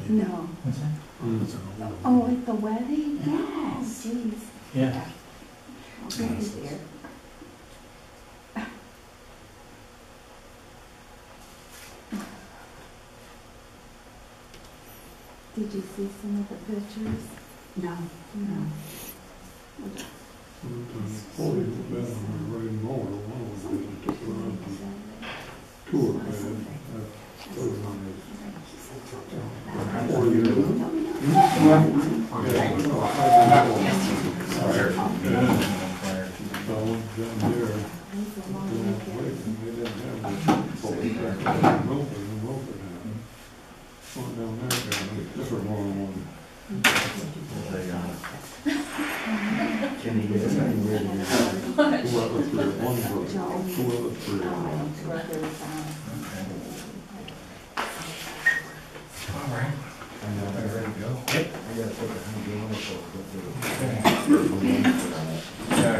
No. Oh, at the wedding? Yes. Jeez. Yeah. Okay, dear. Did you see some of the pictures? No. No.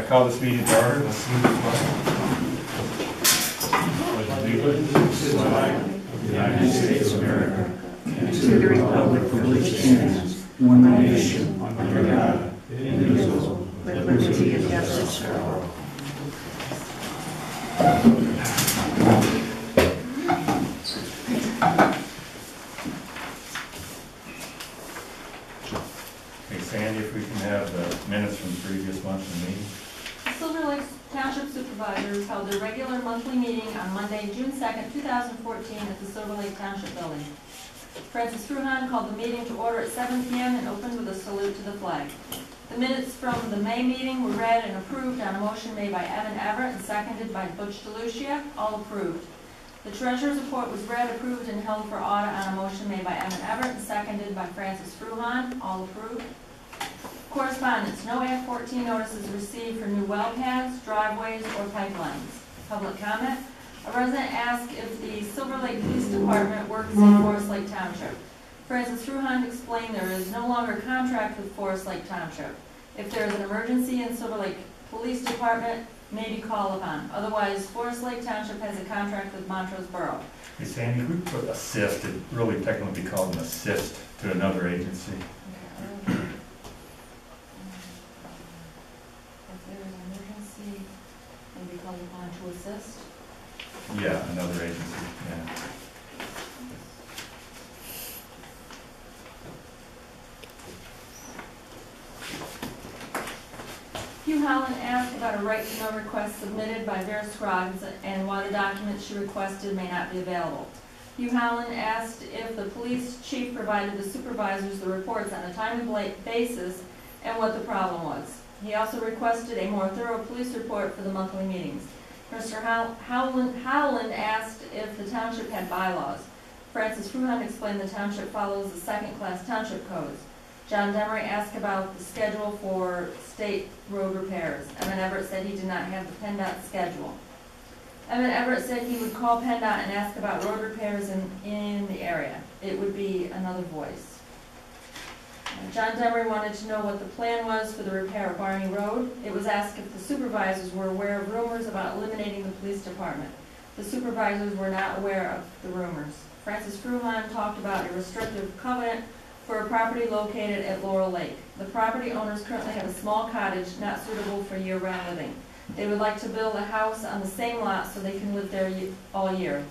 Call this meeting to order. Let's move the flag of the United States of America and to the republic for which it stands, one nation, under God, indivisible, with liberty and justice for all. Okay, Sandy, if we can have the minutes from the previous month's meeting. Silver Lake Township Supervisors held their regular monthly meeting on Monday, June 2nd, 2014 at the Silver Lake Township Building. Francis Fruehan called the meeting to order at 7 p.m. and opened with a salute to the flag. The minutes from the May meeting were read and approved on a motion made by Evan Everett and seconded by Butch DeLucia, all approved. The treasurer's report was read, approved, and held for audit on a motion made by Evan Everett and seconded by Francis Fruehan, all approved. Correspondence, no Act 14 notices received for new well pads, driveways, or pipelines. Public comment, a resident asked if the Silver Lake Police Department works in Forest Lake Township. Francis Fruehan explained there is no longer a contract with Forest Lake Township. If there is an emergency in Silver Lake Police Department, may be called upon. Otherwise, Forest Lake Township has a contract with Montrose Borough. Hey Sandy, we put assist, it really technically be called an assist to another agency. To assist? Yeah, another agency, yeah. Hugh Holland asked about a right-to-know request submitted by Vera Scruggs and why the documents she requested may not be available. Hugh Holland asked if the police chief provided the supervisors the reports on a timely basis and what the problem was. He also requested a more thorough police report for the monthly meetings. Mr. Howland asked if the township had bylaws. Francis Fruehan explained the township follows the second-class township codes. John Demery asked about the schedule for state road repairs. Evan Everett said he did not have the PennDOT schedule. Evan Everett said he would call PennDOT and ask about road repairs in the area. It would be another voice. John Demery wanted to know what the plan was for the repair of Barney Road. It was asked if the supervisors were aware of rumors about eliminating the police department. The supervisors were not aware of the rumors. Francis Fruehan talked about a restrictive covenant for a property located at Laurel Lake. The property owners currently have a small cottage not suitable for year-round living. They would like to build a house on the same lot so they can live there all year.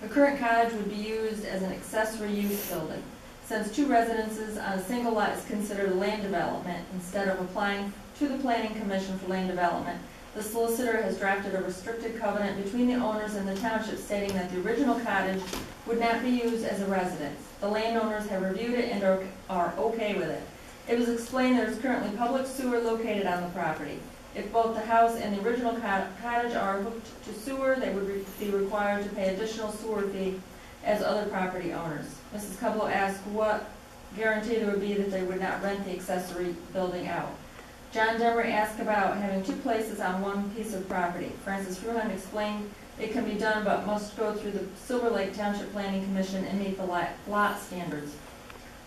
The current cottage would be used as an accessory use building. Since two residences on a single lot is considered land development, instead of applying to the Planning Commission for land development, the solicitor has drafted a restricted covenant between the owners and the township stating that the original cottage would not be used as a residence. The landowners have reviewed it and are okay with it. It was explained there is currently public sewer located on the property. If both the house and the original cottage are hooked to sewer, they would be required to pay additional sewer fee as other property owners. Mrs. Cublow asked what guarantee there would be that they would not rent the accessory building out. John Demery asked about having two places on one piece of property. Francis Fruehan explained it can be done but must go through the Silver Lake Township Planning Commission and meet the lot standards.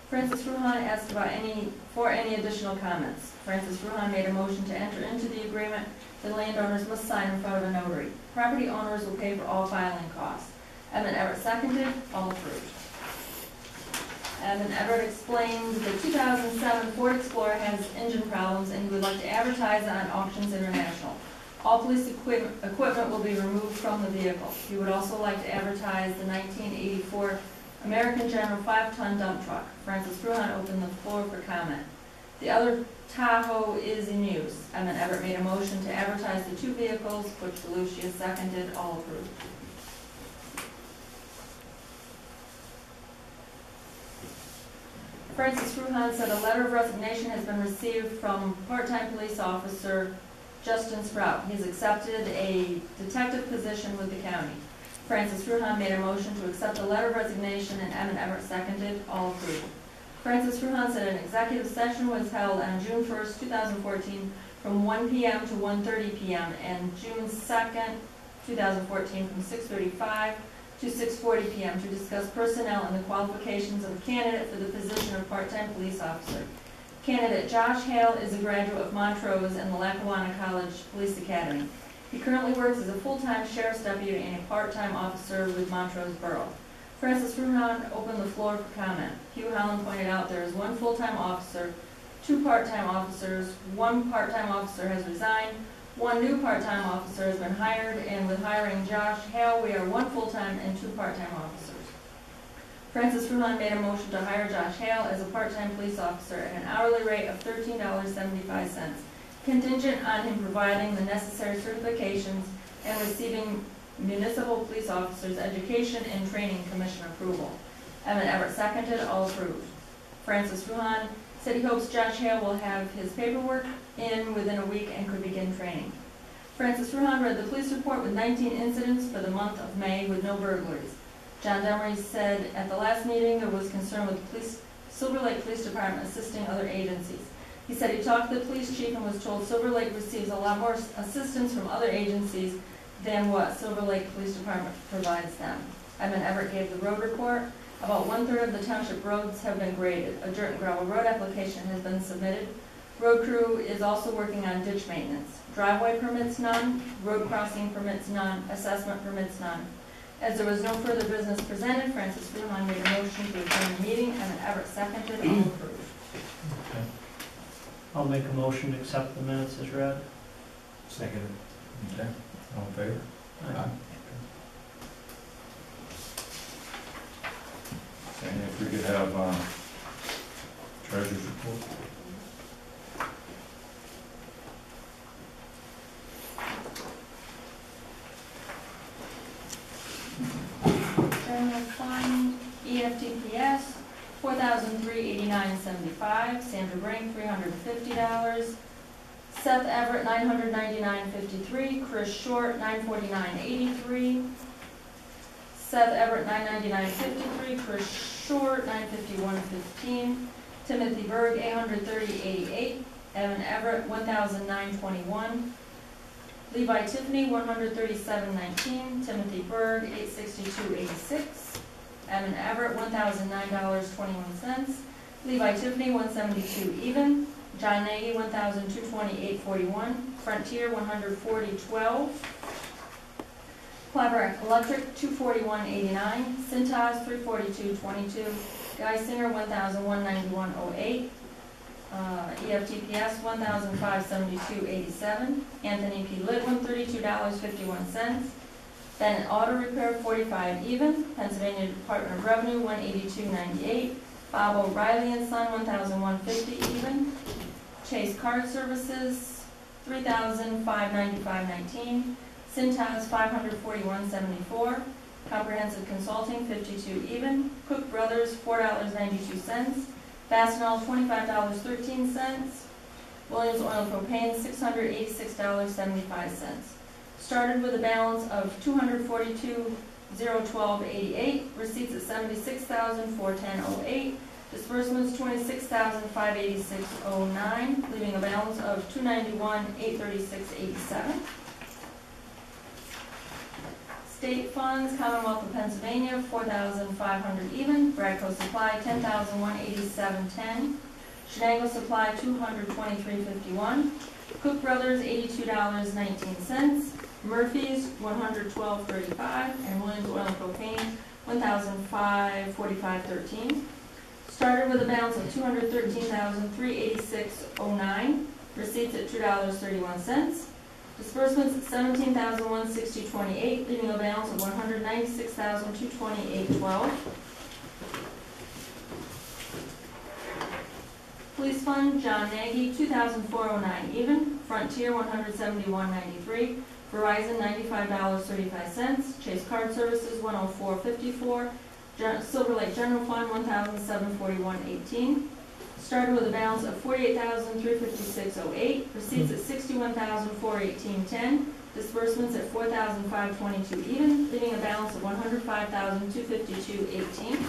Francis Fruehan asked for any additional comments. Francis Fruehan made a motion to enter into the agreement that landowners must sign in front of a notary. Property owners will pay for all filing costs. Edmund Everett seconded, all approved. Edmund Everett explained the 2007 Ford Explorer has engine problems and he would like to advertise on Auctions International. All police equipment will be removed from the vehicle. He would also like to advertise the 1984 American General 5-ton dump truck. Francis Fruehan opened the floor for comment. The other Tahoe is in use. Edmund Everett made a motion to advertise the two vehicles, Butch DeLucia seconded, all approved. Francis Fruehan said a letter of resignation has been received from part-time police officer Justin Sprout. He has accepted a detective position with the county. Francis Fruehan made a motion to accept the letter of resignation and Edmund Everett seconded, all approved. Francis Fruehan said an executive session was held on June 1st, 2014 from 1 p.m. to 1:30 p.m. and June 2nd, 2014 from 6:35 to 6:40 p.m. to discuss personnel and the qualifications of a candidate for the position of part-time police officer. Candidate Josh Hale is a graduate of Montrose and the Lackawanna College Police Academy. He currently works as a full-time sheriff's deputy and a part-time officer with Montrose Borough. Francis Fruehan opened the floor for comment. Hugh Holland pointed out there is one full-time officer, two part-time officers, one part-time officer has resigned, one new part-time officer has been hired, and with hiring Josh Hale, we are one full-time and two part-time officers. Francis Fruehan made a motion to hire Josh Hale as a part-time police officer at an hourly rate of $13.75, contingent on him providing the necessary certifications and receiving municipal police officers education and training commission approval. Edmund Everett seconded, all approved. Francis Fruehan said he hopes Josh Hale will have his paperwork in within a week and could begin training. Francis Fruehan read the police report with 19 incidents for the month of May with no burglaries. John Demery said at the last meeting there was concern with the Silver Lake Police Department assisting other agencies. He said he talked to the police chief and was told Silver Lake receives a lot more assistance from other agencies than what Silver Lake Police Department provides them. Edmund Everett gave the road report. About 1/3 of the township roads have been graded. A dirt and gravel road application has been submitted. Road crew is also working on ditch maintenance. Driveway permits none, road crossing permits none, assessment permits none. As there was no further business presented, Francis Fruehan made a motion to adjourn the meeting and Everett seconded, all approved. Okay. I'll make a motion to accept the minutes as read. Second. Okay, all in favor? Aye. And if we could have treasurer's report? General fund, EFTPS, $4,389.75. Sandra Brink, $350. Seth Everett, $999.53. Chris Short, $949.83. Seth Everett, $999.53. Chris Short, $951.15. Timothy Berg, $830.88. Evan Everett, $1,921. Levi Tiffany, $137.19. Timothy Berg, $862.86. Evan Everett, $1,009.21. Levi Tiffany, $172 even. John Nagy, $1,228.41. Frontier, $140.12. Clever Electric, $241.89. Cintas, $342.22. Guy Singer, $1,191.08. EFTPS, $1,572.87. Anthony P. Litwin, $32.51. Bennett Auto Repair, $45 even. Pennsylvania Department of Revenue, $182.98. Bob O'Reilly and Son, $1,150 even. Chase Card Services, $3,595.19. Cintas, $541.74. Comprehensive Consulting, $52 even. Cook Brothers, $4.92. Fastenal, $25.13. Williams Oil Propane, $686.75. Started with a balance of $242,012.88. Receipts at $76,410.08. Disbursements $26,586.09, leaving a balance of $291,836.87. state funds, Commonwealth of Pennsylvania, 4,500 even. Bradco Supply, 10,187.10. Shenango Supply, 223.51. Cook Brothers, $82.19. Murphy's, $112.35. And Williams Oil and Propane, $1,545.13. Started with a balance of $213,386.09. Receipts at $2.31. Disbursements at $17,160.28, leaving a balance of $196,228.12. Police Fund, John Nagy, $2,409 even. Frontier, $171.93. Verizon, $95.35. Chase Card Services, $104.54. Silver Lake General Fund, $1,741.18. Started with a balance of $48,356.08. Receipts at $61,418.10. Disbursements at $4,522 even, leaving a balance of $105,252.18.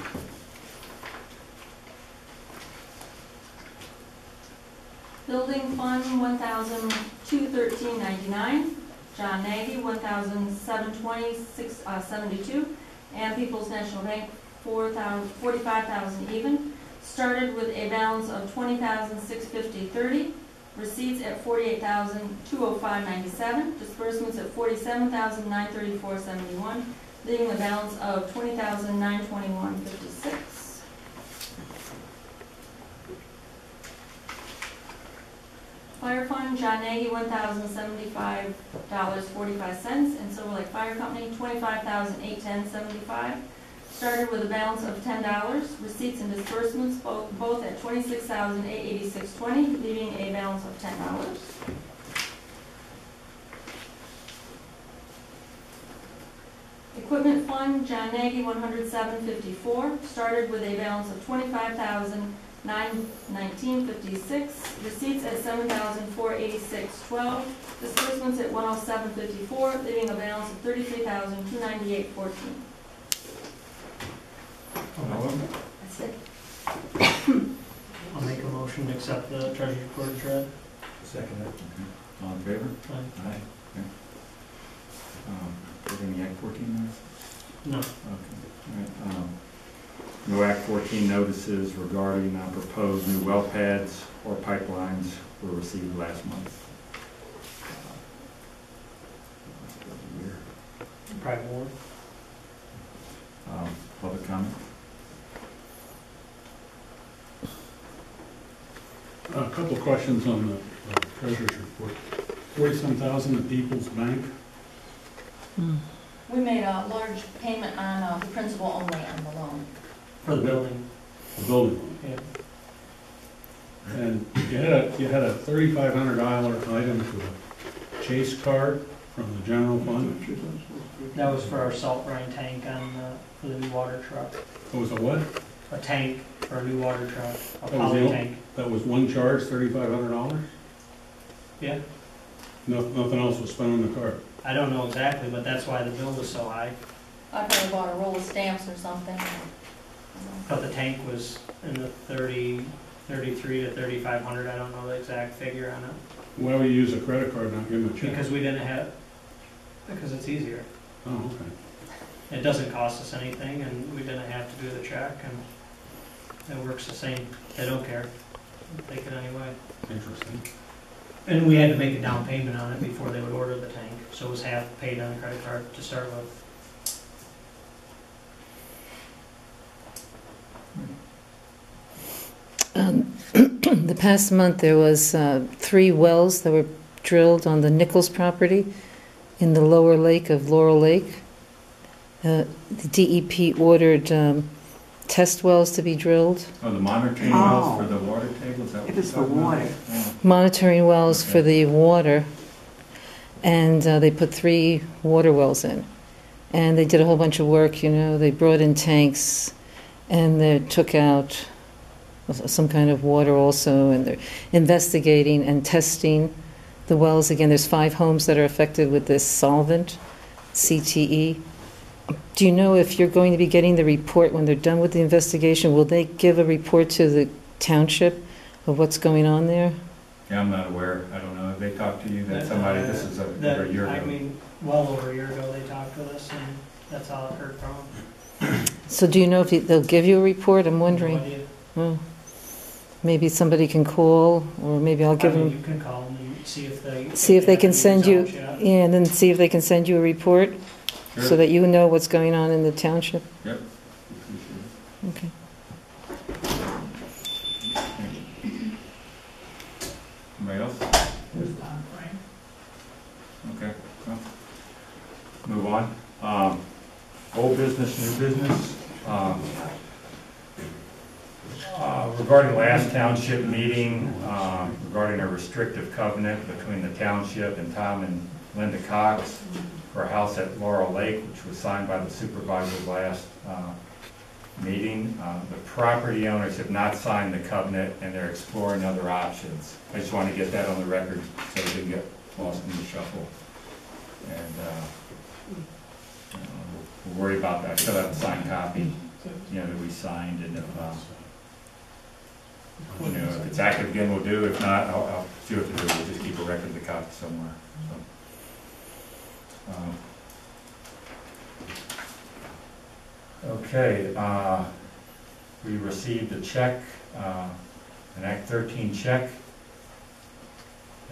Building Fund, $1,213.99. John Nagy, $1,726.72. And People's National Bank, $45,000 even. Started with a balance of $20,650.30. Receipts at $48,205.97. Disbursements at $47,934.71, leaving a balance of $20,921.56. Fire Fund, John Nagy, $1,075.45, and Silver Lake Fire Company, $25,810.75. Started with a balance of $10. Receipts and disbursements both at $26,886.20, leaving a balance of $10. Equipment Fund, John Nagy, $107.54. Started with a balance of $25,919.56. Receipts at $7,486.12. Disbursements at $107.54, leaving a balance of $33,298.14. That's it. I'll make a motion to accept the treasurer's report as read. Second it. All in favor? Aye. Okay. We're going to Act 14 notices? No. Okay. All right. No Act 14 notices regarding proposed new well pads or pipelines were received last month. Private warrant. Public comment? A couple of questions on the treasurer's report. 40-some thousand at People's Bank. We made a large payment on the principal only on the loan. For the building. The building loan. Yeah. And you had a $3,500 item for the Chase card from the general fund. That was for our salt brine tank on, for the new water truck. It was a what? A tank for a new water truck, a That was the poly only- tank. That was one charge, $3,500? Yeah. Nothing else was spent on the card? I don't know exactly, but that's why the bill was so high. I probably bought a roll of stamps or something. But the tank was in the 33 to 3,500. I don't know the exact figure on it. Why would you use a credit card and not give them a check? Because we didn't have, because it's easier. Oh, okay. It doesn't cost us anything, and we didn't have to do the check, and it works the same. They don't care. Take it anyway. Interesting. And we had to make a down payment on it before they would order the tank, so it was half paid on the credit card to start with. The past month there was 3 wells that were drilled on the Nichols property in the lower lake of Laurel Lake. The DEP ordered test wells to be drilled, Oh, the monitoring wells for the water table? Is that what It you're was for talking about? water. Yeah. monitoring wells Okay. for the water, and they put 3 water wells in. And they did a whole bunch of work, they brought in tanks, and they took out some kind of water also, and they're investigating and testing the wells. Again, there's 5 homes that are affected with this solvent, CTE. Do you know if you're going to be getting the report when they're done with the investigation? Will they give a report to the township of what's going on there? Yeah, I'm not aware. I don't know. Have they talked to you? That somebody, this is over a year ago. I mean, well over a year ago, they talked with us, and That's all I've heard from them. So do you know if they'll give you a report? I'm No wondering. idea. Well, maybe somebody can call, or maybe I'll give I mean, them, you can call them and see if they. see if they can have send any you, results yet. yeah, and then see if they can send you a report, so Sure. that you know what's going on in the township. Yep. Okay. Anybody else? Okay, well, move on. Old business, new business. Regarding last township meeting, regarding a restrictive covenant between the township and Tom and Linda Cox for a house at Laurel Lake, which was signed by the supervisor last meeting. The property owners have not signed the covenant, and they're exploring other options. I just want to get that on the record so it didn't get lost in the shuffle. And we'll worry about that. I still have a signed copy, that we signed, and if it's active again, we'll do. If not, I'll see what to do. We'll just keep a record of the copy somewhere. So. Okay, we received a check, an Act 13 check,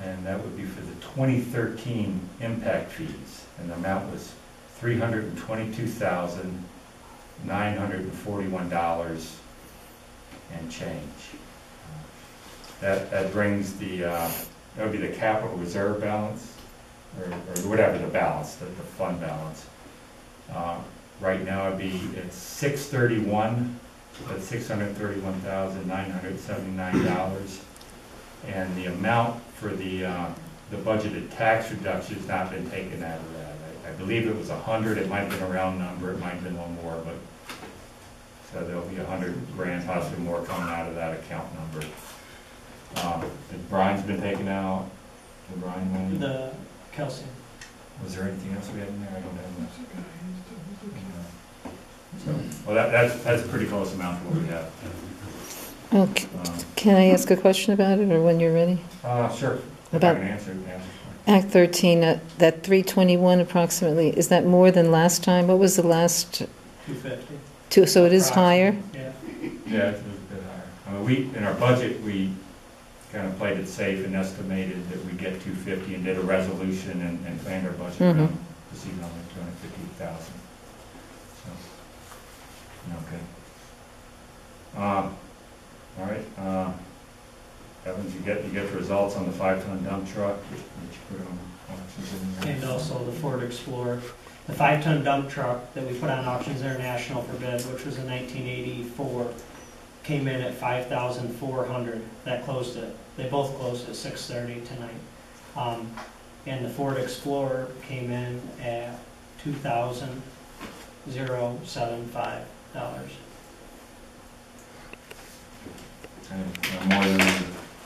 and that would be for the 2013 impact fees, and the amount was $322,941 and change. That brings that would be the capital reserve balance, or whatever the balance, the fund balance. Right now it'd be at 631, that's $631,979, and the amount for the budgeted tax reduction has not been taken out of that. I believe it was 100. It might have been a round number. It might have been a little more, but so there'll be 100 grand, possibly more, coming out of that account number. Brian's been taken out. The Brian money. The Kelsey. Was there anything else we had in there? I don't have that. So, well, that's a pretty close amount to what we have. Okay. Can I ask a question about it, or when you're ready? Sure. About I can answer. Act 13, that 321 approximately, is that more than last time? What was the last 250. So it is higher? Yeah. Yeah, it's a bit higher. In our budget, we kind of played it safe and estimated that we'd get 250 and did a resolution and planned our budget around this evening, only 250,000. So, okay. All right. Evans, you get the results on the 5-ton dump truck that you put on auctions in there. And also the Ford Explorer. The 5-ton dump truck that we put on Auctions International for bid, which was in 1984, came in at $5,400. That closed it. They both closed at 6:30 tonight. And the Ford Explorer came in at $2,075. More than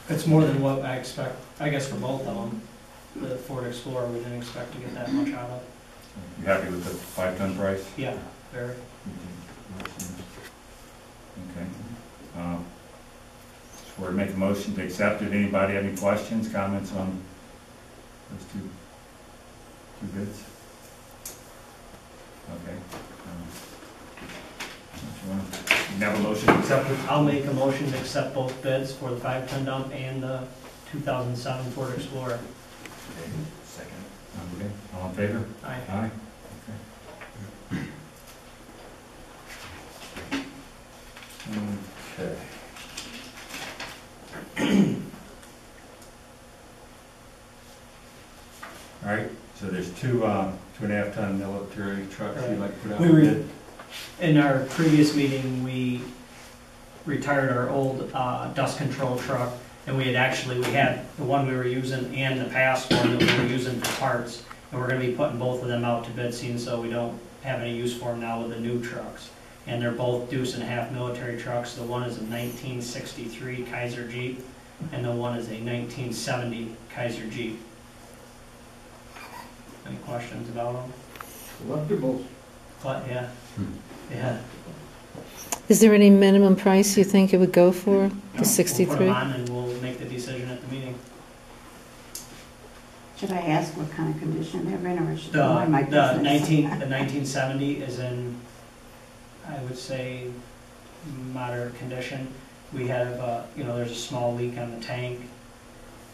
It's more than what I expect, I guess, for both of them. The Ford Explorer, we didn't expect to get that much out of. you happy with the 5-ton price? Yeah, very. Okay. So we're make a motion to accept it. Anybody have any questions, comments on those two bids? Okay. You have a motion to accept it? I'll make a motion to accept both bids for the 5-ton dump and the 2007 Ford Explorer. Okay, second. Okay, all in favor? Aye. Aye. Okay. All right, so there's two 2.5-ton military trucks you'd like to put out We for were- bid? In our previous meeting, we retired our old dust control truck, and we had the one we were using and the past one that we were using for parts, and we're gonna be putting both of them out to bid soon, so we don't have any use for them now with the new trucks. And they're both 2.5 military trucks. The one is a 1963 Kaiser Jeep, and the one is a 1970 Kaiser Jeep. Any questions about them? Collectibles. Yeah, yeah. Is there any minimum price you think it would go for, No, the 63? We'll put them on and we'll make the decision at the meeting. Should I ask what kind of condition they're in, or should The, I my the business? 1970 is in, I would say, moderate condition. We have, you know, there's a small leak on the tank.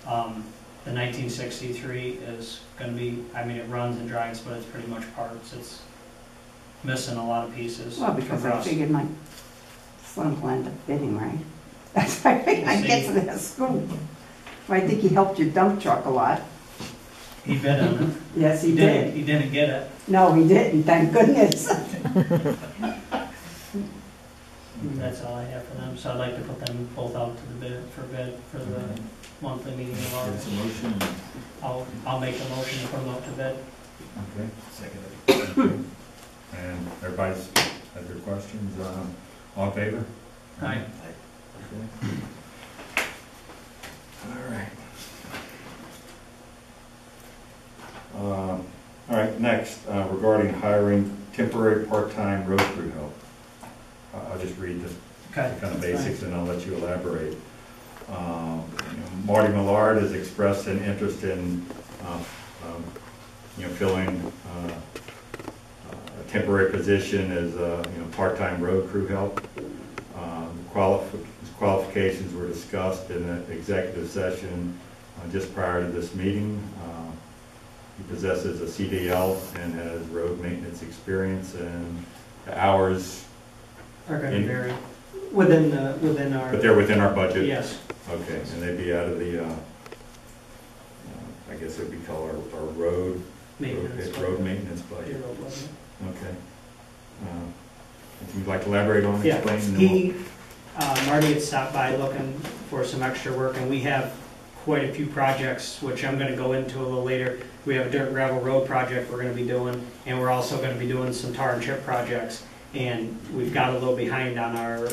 The 1963 is gonna be, I mean, it runs and drives, but it's pretty much parts. It's missing a lot of pieces. Well, because for I us. figured my son will end up bidding, right? That's why I get to that school. I think he helped your dump truck a lot. He bid on it. Yes, he did. He didn't get it. No, he didn't, thank goodness. That's all I have for them. So I'd like to put them both out to the bid for the monthly meeting of It's ours. a motion. I'll make a motion to put them out to bid. Okay. Second. And everybody's had their questions, all in favor? Aye. Okay. All right. All right, next, regarding hiring temporary part-time road crew help. I'll just read the Okay. kind of basics and I'll let you elaborate. Marty Millard has expressed an interest in, filling a temporary position as, part-time road crew help. His qualifications were discussed in an executive session just prior to this meeting. He possesses a CDL and has road maintenance experience, and the hours, Are gonna In- vary within our. but they're within our budget? Yes. Okay, and they'd be out of the, I guess it'd be called our road Maintenance. maintenance budget. Payroll budget. Okay. If you'd like to elaborate on, Yeah, explain. and then Marty had stopped by looking for some extra work, and we have quite a few projects, which I'm gonna go into a little later. We have a dirt and gravel road project we're gonna be doing, and we're also gonna be doing some tar and chip projects. And we've got a little behind on our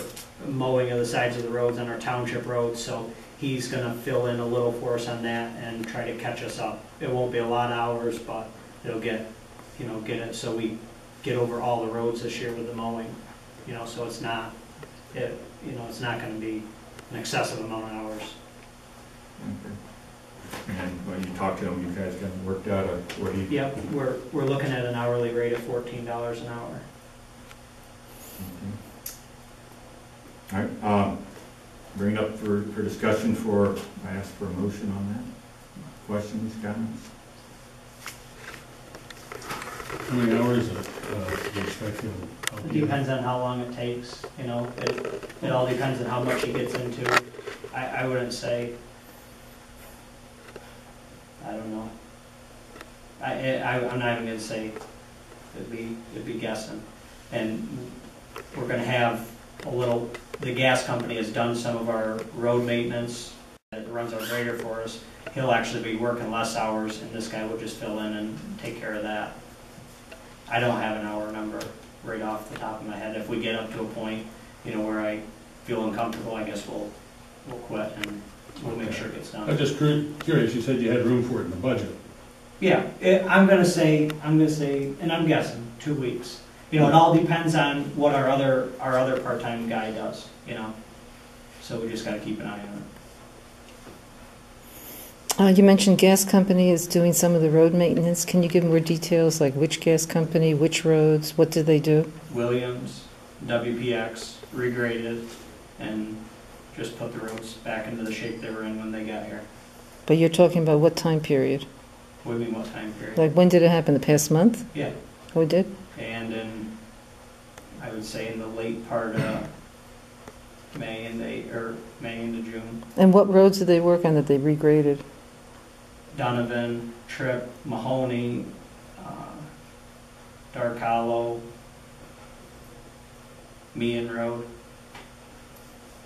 mowing of the sides of the roads on our township roads, so he's gonna fill in a little for us on that and try to catch us up. It won't be a lot of hours, but it'll get it so we get over all the roads this year with the mowing, so it's not, it's not gonna be an excessive amount of hours. Okay. And when you talk to them, you guys got it worked out, or what do you? Yep, we're looking at an hourly rate of $14 an hour. Okay. All right, bring it up for discussion I asked for a motion on that. Questions, comments? How many hours do you expect him to help It you? depends on how long it takes, it all depends on how much he gets into. I wouldn't say, I don't know. I'm not even gonna say, it'd be guessing. And we're gonna have the gas company has done some of our road maintenance, that runs our grader for us. He'll actually be working less hours, and this guy will just fill in and take care of that. I don't have an hour number right off the top of my head. If we get up to a point, where I feel uncomfortable, I guess we'll quit and we'll make sure it gets done. I'm just curious, you said you had room for it in the budget. Yeah, I'm gonna say, and I'm guessing 2 weeks. It all depends on what our other part-time guy does, So we just gotta keep an eye on it. You mentioned gas company is doing some of the road maintenance. Can you give more details, like which gas company, which roads, what do they do? Williams, WPX, regraded, and just put the roads back into the shape they were in when they got here. But you're talking about what time period? What do you mean, what time period? Like when did it happen, the past month? Yeah, Oh, it did? and I would say in the late part of May into June. And what roads did they work on that they regraded? Donovan, Tripp, Mahoney, Dark Hollow, Meehan Road.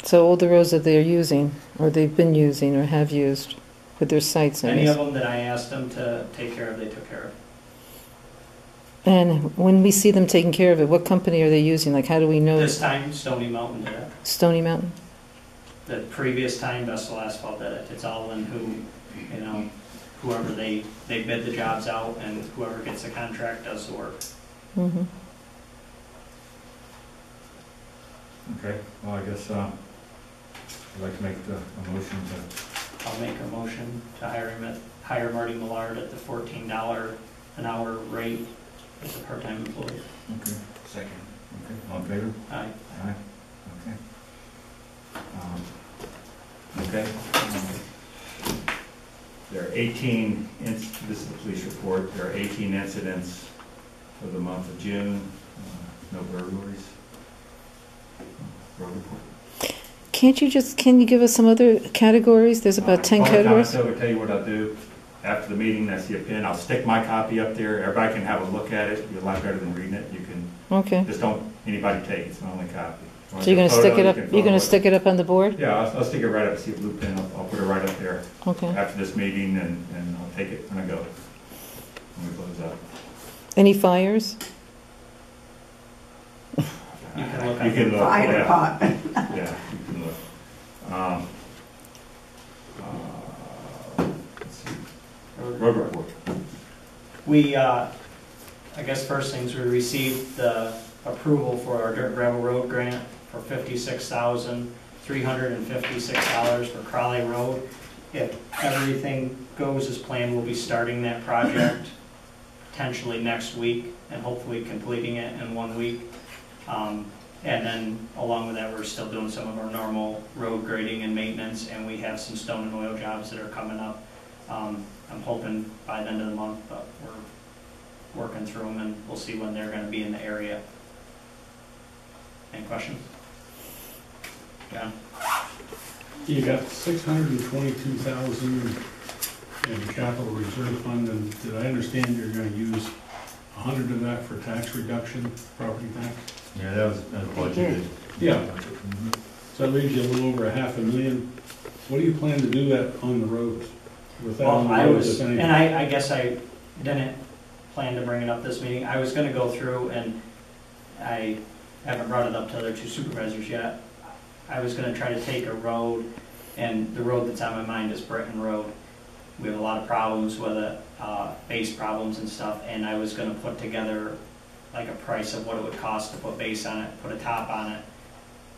So all the roads that they're using, or they've been using, or have used, with their sites in Any it. of them that I asked them to take care of, they took care of. And when we see them taking care of it, what company are they using? Like, how do we know? This time, Stony Mountain did it. Stony Mountain? The previous time, Vessel Asphalt did it. It's all in whoever they bid the jobs out, and whoever gets the contract does the work. Mm-hmm. Okay, well, I guess, I'd like to make a motion to, I'll make a motion to hire hire Marty Millard at the $14 an hour rate as a part-time employee. Okay. Second. Okay, all in favor? Aye. Aye. Okay. Okay. There are 18, this is the police report, there are 18 incidents for the month of June, no burglaries. Road report. Can you give us some other categories? There's about 10 categories. So I'll tell you what I'll do. After the meeting, I see a pin, I'll stick my copy up there, everybody can have a look at it, it'll be a lot better than reading it. You can, Okay. just don't anybody take it, it's my only copy. So you're going to stick it up, you're going to stick it up on the board? Yeah, I'll stick it right up, see a blue pin, I'll put it right up there Okay. after this meeting, and I'll take it when I go, when we close up. Any fires? You can look You can look, Fire yeah, department. yeah, you can look. Let's see, road report. We, I guess first things, we received the approval for our dirt gravel road grant for $56,356 for Crowley Road. If everything goes as planned, we'll be starting that project potentially next week and hopefully completing it in 1 week. And then along with that, we're still doing some of our normal road grading and maintenance, and we have some stone and oil jobs that are coming up. I'm hoping by the end of the month, but we're working through them, and we'll see when they're going to be in the area. Any questions? John? You got $622,000 in capital reserve fund, and did I understand you're gonna use 100 of that for tax reduction, property tax? Yeah, that was budgeted. Yeah. So that leaves you a little over $500,000. What do you plan to do that on the roads? With that on Well, the I roads, was, if anything? and I guess I didn't plan to bring it up this meeting. I was going to go through, and I haven't brought it up to the other two supervisors yet. I was going to try to take a road, and the road that's on my mind is Britton Road. We have a lot of problems with it, base problems and stuff, and I was going to put together like a price of what it would cost to put base on it, put a top on it,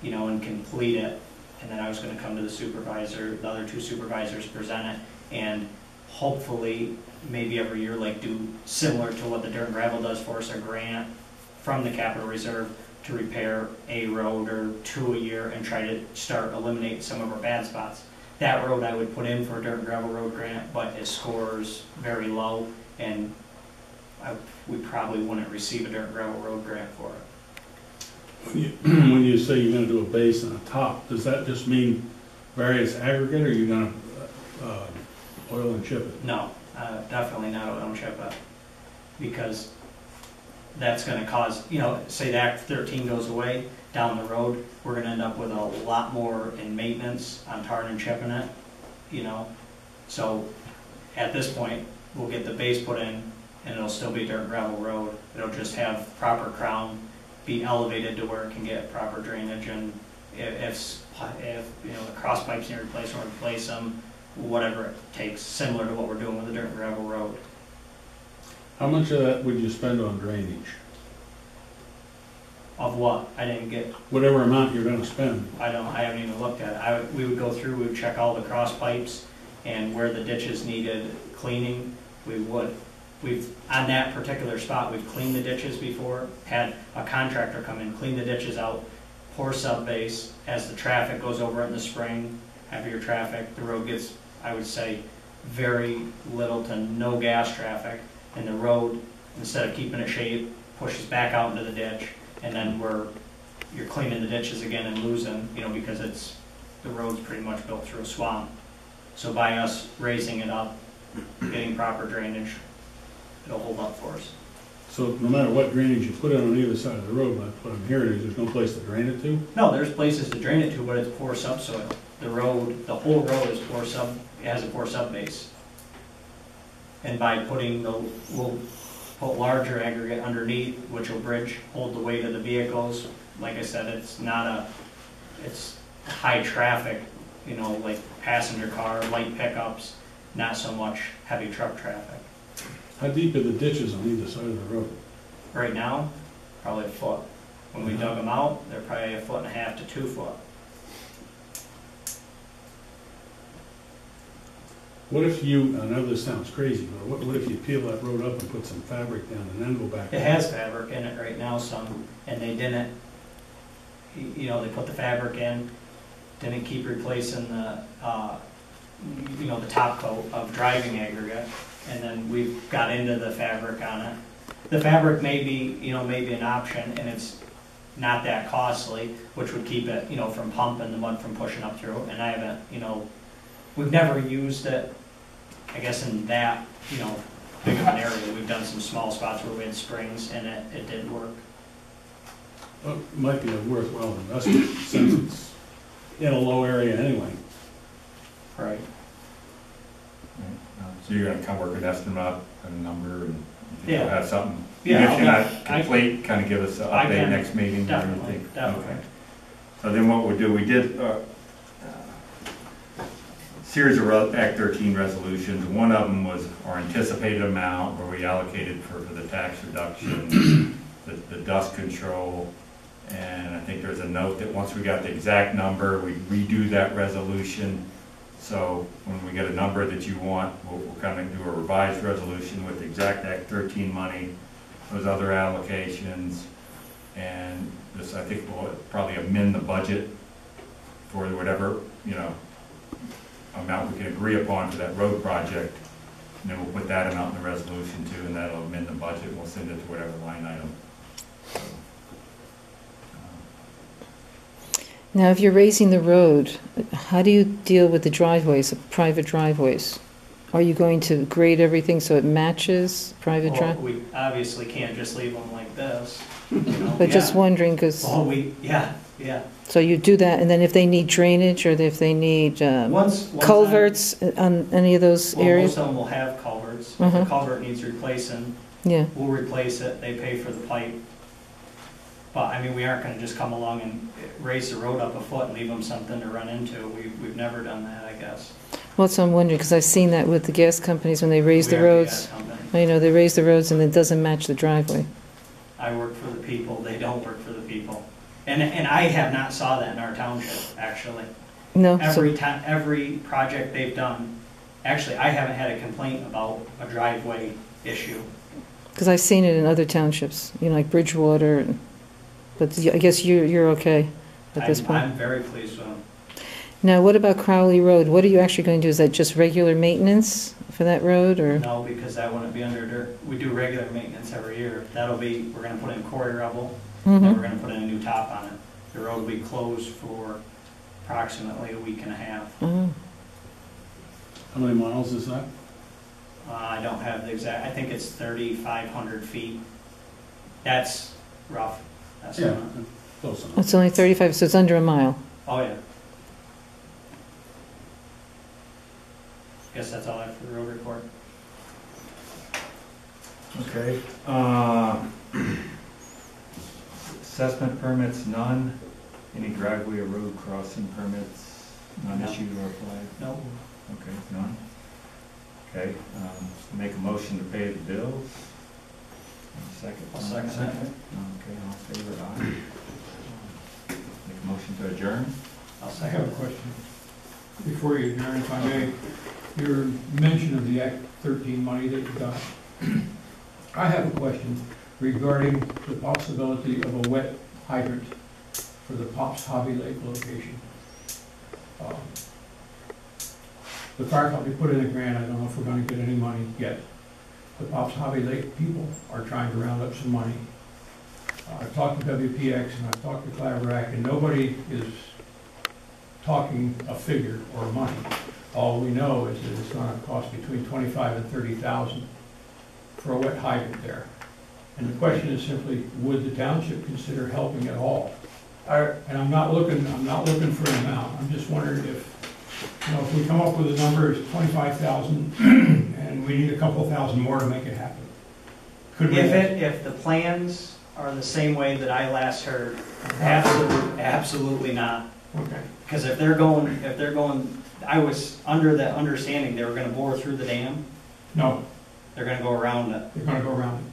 you know, and complete it. And then I was going to come to the supervisor, the other two supervisors, present it, and hopefully maybe every year like do similar to what the dirt and gravel does for us, a grant from the capital reserve to repair a road or two a year and try to start eliminate some of our bad spots. That road I would put in for a dirt and gravel road grant, but it scores very low, and we probably wouldn't receive a dirt and gravel road grant for it. When you say you're gonna do a base and a top, does that just mean various aggregate, or are you gonna oil and chip it? No, definitely not oil and chip it, because that's going to cause, you know, say the Act 13 goes away down the road, we're going to end up with a lot more in maintenance on tarring and chipping it, you know. So at this point, we'll get the base put in, and it'll still be dirt and gravel road. It'll just have proper crown, be elevated to where it can get proper drainage, and if you know the cross pipes need to replace or replace them, whatever it takes, similar to what we're doing with the dirt and gravel road. How much of that would you spend on drainage? Of what? I didn't get, Whatever amount you're gonna spend. I haven't even looked at it. We would go through, we would check all the cross pipes, and where the ditches needed cleaning, we would. On that particular spot, we've cleaned the ditches before, had a contractor come in, clean the ditches out, pour sub-base. As the traffic goes over it in the spring, heavier traffic, the road gets, I would say, very little to no gas traffic, and the road, instead of keeping it shape, pushes back out into the ditch, and then you're cleaning the ditches again and losing, you know, because the road's pretty much built through a swamp. So by us raising it up, getting proper drainage, it'll hold up for us. So no matter what drainage you put in on either side of the road, what I'm hearing is there's no place to drain it to? No, there's places to drain it to, but it's poor subsoil. The whole road is it has a poor subbase. And by we'll put larger aggregate underneath, which will hold the weight of the vehicles. Like I said, it's high traffic, you know, like passenger car, light pickups, not so much heavy truck traffic. How deep are the ditches on either side of the road? Right now, probably a foot. When we dug them out, they're probably 1.5 to 2 foot. What if you, I know this sounds crazy, but what if you peel that road up and put some fabric down and then go back? It has fabric in it right now, some, and they didn't, you know, they put the fabric in, didn't keep replacing the, you know, the top coat of driving aggregate, and then we've got into the fabric on it. The fabric may be, you know, maybe an option, and it's not that costly, which would keep it, you know, from pumping the mud from pushing up through, and I haven't, you know, we've never used it, I guess, in that, you know, big of an area. We've done some small spots where we had springs, and it did work. Well, it might be a worthwhile investment since it's in a low area anyway. Right. So you're gonna come work an estimate up and a number, and you Yeah. have something? Yeah, Even if you're I'll not complete, kind of give us an I update can, next meeting or definitely, anything? definitely. Okay. So then what we do, we did series of Act 13 resolutions. One of them was our anticipated amount where we allocated for the tax reduction, the dust control, and I think there's a note that once we got the exact number, we redo that resolution. So when we get a number that you want, we'll kind of do a revised resolution with the exact Act 13 money, those other allocations, and this, I think we'll probably amend the budget for whatever, you know, amount we can agree upon for that road project. And then we'll put that amount in the resolution too, and that'll amend the budget. We'll send it to whatever line item. Now, if you're raising the road, how do you deal with the driveways, private driveways? Are you going to grade everything so it matches private Well, drive? we obviously can't just leave them like this, you know. But just Yeah. wondering, because, Oh, yeah. so you do that, and then if they need drainage, or if they need Once culverts on any of those Well, areas? most of them will have culverts. If Uh-huh. the culvert needs replacing, Yeah, we'll replace it, they pay for the pipe. But, I mean, we aren't gonna just come along and raise the road up a foot and leave them something to run into. We've never done that, I guess. well, so I'm wondering, because I've seen that with the gas companies when they raise We the aren't a roads. gas company. You know, they raise the roads and it doesn't match the driveway. I work for the people, they don't work for the people. And I have not saw that in our township, actually. No, so, Every project they've done, actually, I haven't had a complaint about a driveway issue. because I've seen it in other townships, you know, like Bridgewater, but I guess you're okay at this point. I'm very pleased with them. Now, what about Crowley Road? What are you actually going to do? Is that just regular maintenance for that road, or? No, because that wouldn't be under dirt. We do regular maintenance every year. That'll be, we're gonna put in quarry rubble, and Mhm. we're gonna put in a new top on it. The road will be closed for approximately a week and a half. Oh, How many miles is that? I don't have the exact, I think it's 3,500 feet. That's rough. That's not, Close enough. it's only 35, so it's under a mile. oh yeah. Guess that's all I have for the road report. Okay. Assessment permits, none. Any driveway or road crossing permits, none No. issued or applied? No. Okay, none. Okay, make a motion to pay the bills. Second. I'll second that. Okay, all in favor, aye. Make a motion to adjourn. I'll I second. have a question. Before you adjourn, if I may, your mention of the Act 13 money that you got. I have a question regarding the possibility of a wet hydrant for the Pops Hobby Lake location. The fire company put in a grant, I don't know if we're gonna get any money yet. The Pops Hobby Lake people are trying to round up some money. I've talked to WPX and I've talked to Claverack, and nobody is talking a figure or money. All we know is that it's gonna cost between 25 and 30,000 for a wet hydrant there. And the question is simply, would the township consider helping at all? And I'm not looking for an amount, I'm just wondering if, you know, if we come up with a number, it's 25,000, and we need a couple thousand more to make it happen. Could we? If the plans are the same way that I last heard, absolutely not. Okay. Because if they're going, I was under the understanding they were gonna bore through the dam, No, they're gonna go around it. they're gonna go around it.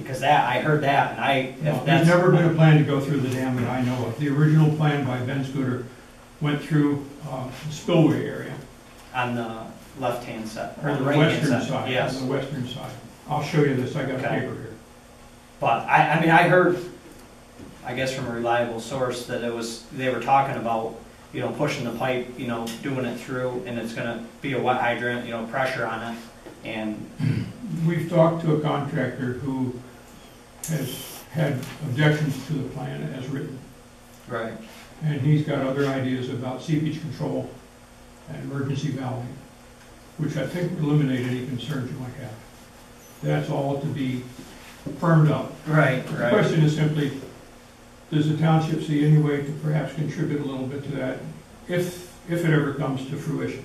Because that, I heard that, and No, if there's that's. never been a plan to go through the dam that I know of. The original plan by Ben Scooter went through the spillway area. On the left-hand side, or On the the right-hand western side. side, Yes. on the western side. I'll show you this, I got a Okay. paper here. But I mean, I heard, I guess from a reliable source, that they were talking about, pushing the pipe, doing it through, and it's gonna be a wet hydrant, pressure on it, and, We've talked to a contractor who has had objections to the plan as written, right, and he's got other ideas about seepage control and emergency valving, which I think would eliminate any concerns you might have. That's all to be firmed up. right, The question is simply, does the township see any way to perhaps contribute a little bit to that, if it ever comes to fruition?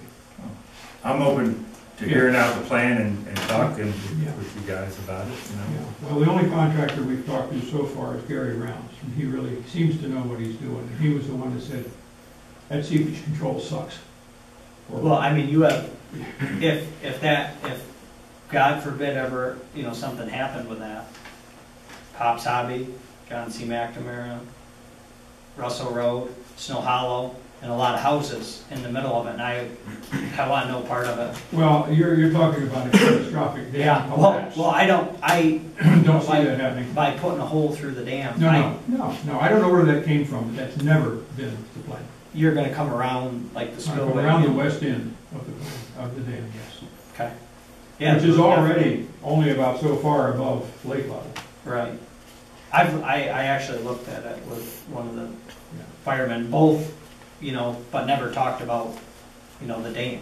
I'm open to hearing out the plan and talking Yeah. with you guys about it, Yeah, well, the only contractor we've talked to so far is Gary Rounds, and he really seems to know what he's doing. He was the one that said, that seepage control sucks. Well, I mean, you have, if God forbid ever, something happened with that, Pop's Hobby, John C. McNamara, Russell Road, Snow Hollow, and a lot of houses in the middle of it, and I want no part of it. Well, you're talking about a catastrophic dam collapse. Well, I don't Don't see that happening. by putting a hole through the dam. No, I don't know where that came from, but that's never been the plan. You're gonna come around like the spillway. Around the west end of the dam, yes. Okay. Yeah, Which is already only about so far above lake level. right. I actually looked at it with one of the firemen, both, but never talked about, the dam,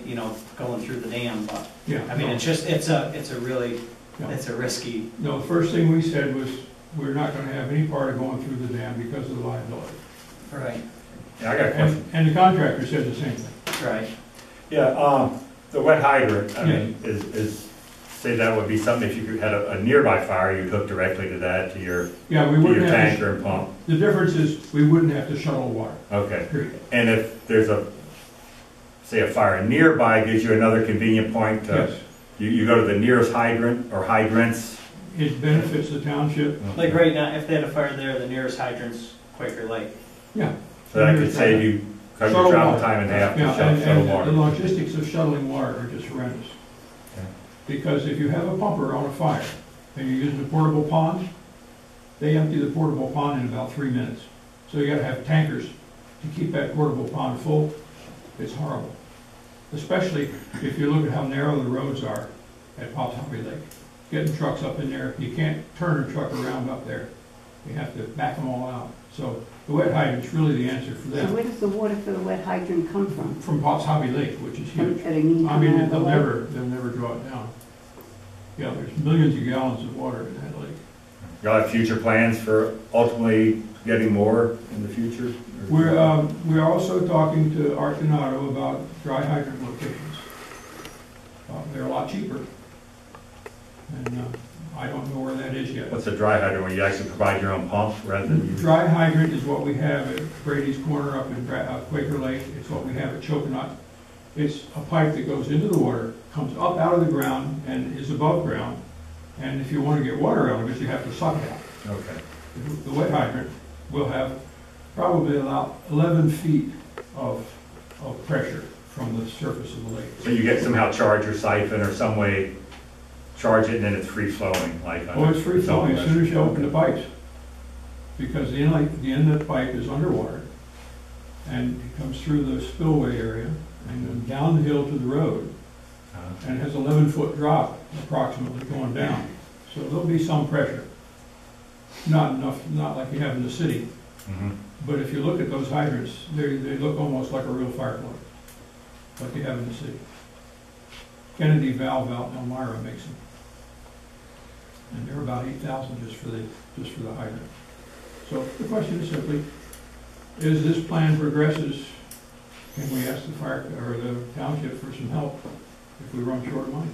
going through the dam, but, Yeah. I mean, no. it's a really, Yeah. it's a risky, No, the first thing we said was, we're not gonna have any part of going through the dam because of the liability. right, Yeah, I got a question. And the contractor said the same thing. right. Yeah, the wet hydrant, I mean, say that would be something, if you had a nearby fire, you'd hook directly to that, to your Yeah, we wouldn't have, tanker and pump. the difference is, we wouldn't have to shuttle water, Okay. period. And if there's say a fire nearby, gives you another convenient point to, Yes, you go to the nearest hydrant or hydrants. it benefits the township. Like right now, if they had a fire there, the nearest hydrant's Quaker Lake. Yeah. So that could save you, cut your Shuttle travel water. time in half to Yeah, shuttle and the water. logistics of shuttling water are just horrendous. Yeah. Because if you have a pumper on a fire, and you're using a portable pond, they empty the portable pond in about 3 minutes. So you gotta have tankers to keep that portable pond full. It's horrible. Especially if you look at how narrow the roads are at Pops Hobby Lake. Getting trucks up in there, you can't turn a truck around up there. You have to back them all out. So the wet hydrant's really the answer for So them. where does the water for the wet hydrant come from? From Pops Hobby Lake, which is huge. At a mean I mean, amount of they'll water? never draw it down. Yeah, there's millions of gallons of water in that lake. Y'all have future plans for ultimately getting more in the future? We're also talking to Art Donato about dry hydrant locations. They're a lot cheaper. And I don't know where that is yet. What's a dry hydrant, where you actually provide your own pump rather than you? Dry hydrant is what we have at Brady's Corner up in Quaker Lake. It's what we have at Choconut. It's a pipe that goes into the water, comes up out of the ground and is above ground. And if you want to get water out of it, you have to suck it out. Okay. The wet hydrant will have probably about 11 feet of pressure from the surface of the lake. So you get somehow charge your siphon or some way, charge it and then it's free flowing, like? Oh, it's free flowing as soon as you open the pipes. Because the inlet pipe is underwater. And it comes through the spillway area and then down the hill to the road. And it has 11-foot drop approximately going down. So there'll be some pressure. Not enough, not like you have in the city. Mhm. But if you look at those hydrants, they look almost like a real fire plug, like you have in the city. Kennedy Valve out in Elmira makes them. And they're about 8,000 just for the hydrant. So the question is simply, as this plan progresses, can we ask the fire, or the township for some help if we run short of money?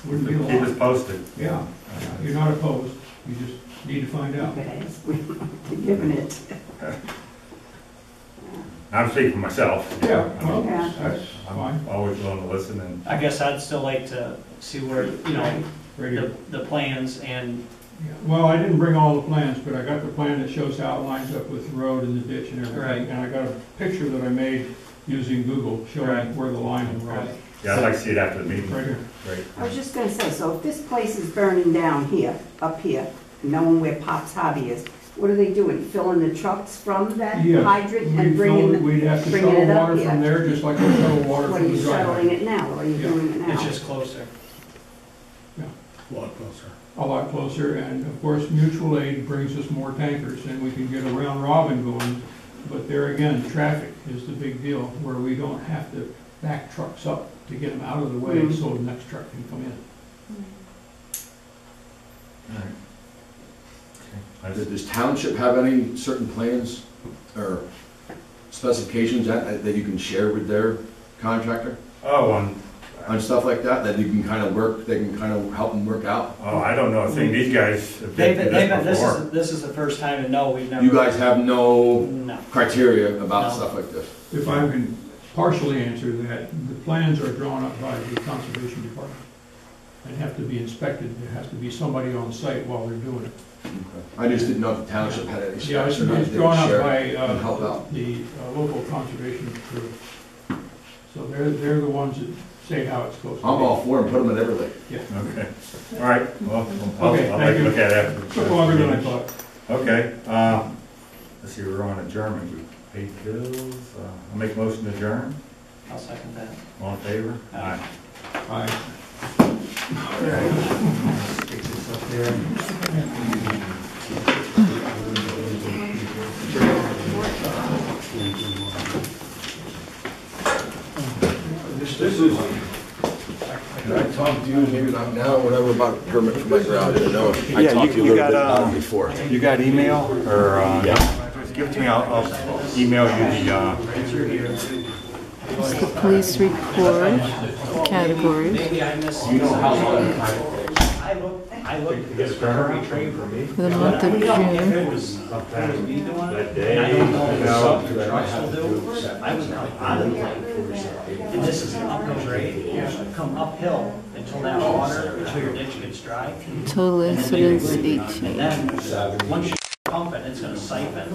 Wouldn't be a lot. Keep us posted. Yeah, you're not opposed, you just need to find out. Okay, we're giving it. I'm speaking for myself. Yeah, well, Yeah. that's fine. I'm always willing to listen and. I guess I'd still like to see where, Radio. the plans and, Yeah, well, I didn't bring all the plans, but I got the plan that shows how it lines up with the road and the ditch and everything. Right. And I got a picture that I made using Google Right. showing where the line runs. Right. Yeah, I'd like to see it after the meeting. Right here. Great. I was just gonna say, so if this place is burning down here, up here, knowing where Pop's Hobby is, what are they doing? Filling the trucks from that Yes, hydrant we'd and fill it- bringing, we'd have to bringing shuttle it up water from here? there, just like we shuttle water What, are from you the dry shuttling hydrant. it now, or are you Yeah. doing it now? It's just closer. A lot closer. A lot closer, and of course, mutual aid brings us more tankers, and we can get a round robin going. But there again, traffic is the big deal, where we don't have to back trucks up to get them out of the way, Mhm. so the next truck can come in. Does township have any certain plans or specifications that you can share with their contractor Oh, on stuff like that, that you can kind of work, they can kind of help them work out? I don't know, I think these guys have They've been been, through this before. this is the first time, and no, we've never. You guys have no No. criteria about No. stuff like this? If I can partially answer that, the plans are drawn up by the conservation department and have to be inspected. There has to be somebody on site while they're doing it. I just didn't know if the township had any Yeah, specs or not, it's they drawn would up share by and help out. the local conservation crew. So they're the ones that say how it's supposed to be. I'm all for them, put them in every lake. Okay, all right, well, Okay, I'll thank take a you. look at it after. Took longer than I thought. Okay, let's see, we're on adjournment, we paid bills, I'll make a motion to adjourn, I'll second that. all in favor? Aye. Aye. Stick this up there. Can I talk to you, maybe not now, or whatever, about a permit for my garage? I know I Yeah, talked to you a you little bit got, about it before. You got email, or, Yeah. just give it to me, I'll email you the, It's the police report categories. Maybe I missed. you know how long I looked. Get a printer For the month of June. It was me doing it. that day, And I don't know you if know, the trucks will do. I was on the plane. And this is an uphill grade. You come uphill until that water, until your ditch gets dry. Total incidents And 18. then, once you pump it, it's gonna siphon.